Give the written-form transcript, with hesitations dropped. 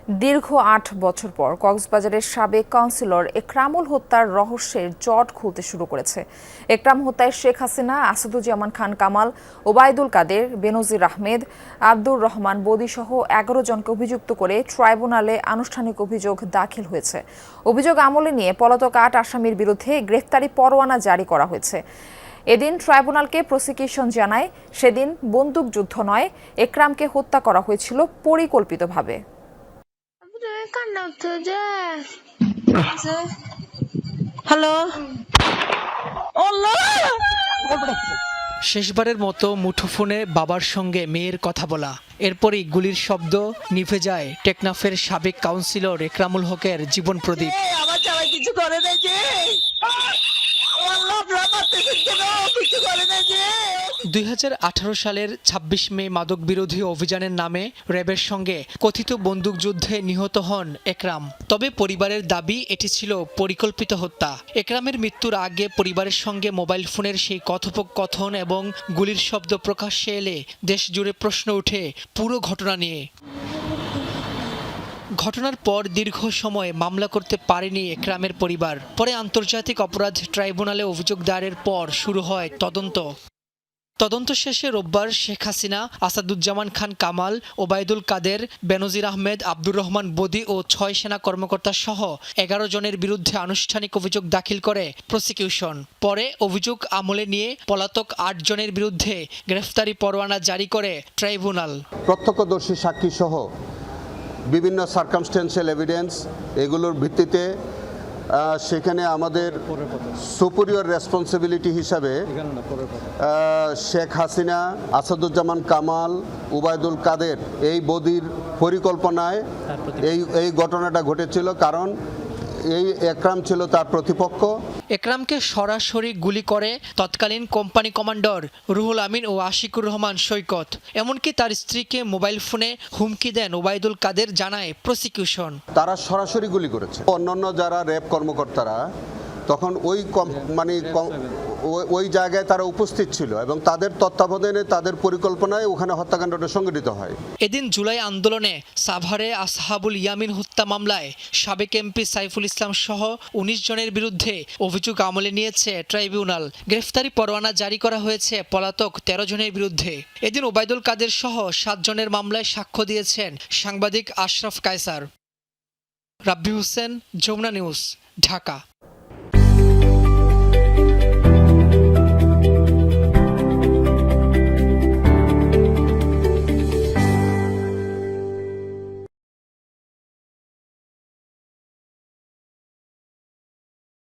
দীর্ঘ ৮ বছর পর কক্সবাজারের সাবেক কাউন্সিলর একরামুল হত্যার রহস্যের জট খুলতে শুরু করেছে। একরাম হত্যায় শেখ হাসিনা, আসাদুজ্জামান খান কামাল, ওবায়দুল কাদের, বেনজির আহমেদ, আব্দুর রহমান বদি সহ ১১ জনকে অভিযুক্ত করে ট্রাইব্যুনালে আনুষ্ঠানিক অভিযোগ দাখিল হয়েছে। অভিযোগ আমলে নিয়ে পলাতক ৮ আসামির বিরুদ্ধে গ্রেফতারি পরোয়ানা জারি করা হয়েছে। এদিন ট্রাইব্যুনালকে প্রসিকিউশন জানায়, সেদিন বন্দুকযুদ্ধ নয়, একরামকে হত্যা করা হয়েছিল পরিকল্পিতভাবে। হ্যালো, শেষবারের মতো মুঠোফোনে বাবার সঙ্গে মেয়ের কথা বলা, এরপরই গুলির শব্দ, নিভে যায় টেকনাফের সাবেক কাউন্সিলর একরামুল হকের জীবন প্রদীপ। আমার জামাই কিছু করে নাই যে, কিছু করে নাই যে। ২০১৮ সালের ২৬ মে মাদক বিরোধী অভিযানের নামে র্যাবের সঙ্গে কথিত বন্দুকযুদ্ধে নিহত হন একরাম। তবে পরিবারের দাবি এটি ছিল পরিকল্পিত হত্যা। একরামের মৃত্যুর আগে পরিবারের সঙ্গে মোবাইল ফোনের সেই কথোপকথন এবং গুলির শব্দ প্রকাশ্যে এলে দেশ জুড়ে প্রশ্ন ওঠে পুরো ঘটনা নিয়ে। ঘটনার পর দীর্ঘ সময় মামলা করতে পারেনি একরামের পরিবার। পরে আন্তর্জাতিক অপরাধ ট্রাইব্যুনালে অভিযোগ দায়েরের পর শুরু হয় তদন্ত শেষে রোববার শেখ হাসিনা, আসাদুজ্জামান খান কামাল, ওবায়দুল কাদের, বেনজির আহমেদ, আব্দুর রহমান বদি ও ৬ সেনা কর্মকর্তা সহ ১১ জনের বিরুদ্ধে আনুষ্ঠানিক অভিযোগ দাখিল করে প্রসিকিউশন। পরে অভিযোগ আমলে নিয়ে পলাতক ৮ জনের বিরুদ্ধে গ্রেফতারি পরোয়ানা জারি করে ট্রাইব্যুনাল। প্রত্যক্ষদর্শী সাক্ষী সহ বিভিন্ন সার্কামস্টেন্সিয়াল এভিডেন্স এগুলোর ভিত্তিতে সেখানে আমাদের সুপিরিয়র রেসপন্সিবিলিটি হিসাবে শেখ হাসিনা, আসাদুজ্জামান কামাল, ওবায়দুল কাদের এই বদির পরিকল্পনায় এই ঘটনাটা ঘটেছিল, কারণ এই একরাম ছিল তার প্রতিপক্ষ। একরামকে সরাসরি গুলি করে তৎকালীন কোম্পানি কমান্ডার রুহুল আমিন ও আশিকুর রহমান সৈকত। এমনকি তার স্ত্রীকে মোবাইল ফোনে হুমকি দেন ওবায়দুল কাদের, জানায় প্রসিকিউশন। তারা সরাসরি গুলি করেছে। অন্যান্য যারা র্যাব কর্মকর্তারা তখন ওই জায়গায় তারা উপস্থিত ছিল এবং তাদের তত্ত্বাবধানে, তাদের পরিকল্পনায় ওখানে হত্যাকাণ্ডটা সংঘটিত হয়। এদিন জুলাই আন্দোলনে সাভারে আসহাবুল ইয়ামিন হত্যা মামলায় সাবেক এমপি সাইফুল ইসলাম সহ ১৯ জনের বিরুদ্ধে অভিযোগ আমলে নিয়েছে ট্রাইব্যুনাল। গ্রেফতারি পরোয়ানা জারি করা হয়েছে পলাতক ১৩ জনের বিরুদ্ধে। এদিন ওবায়দুল কাদের সহ ৭ জনের মামলায় সাক্ষ্য দিয়েছেন সাংবাদিক আশরাফ কায়সার। রাব্বি হোসেন, যমুনা নিউজ, ঢাকা।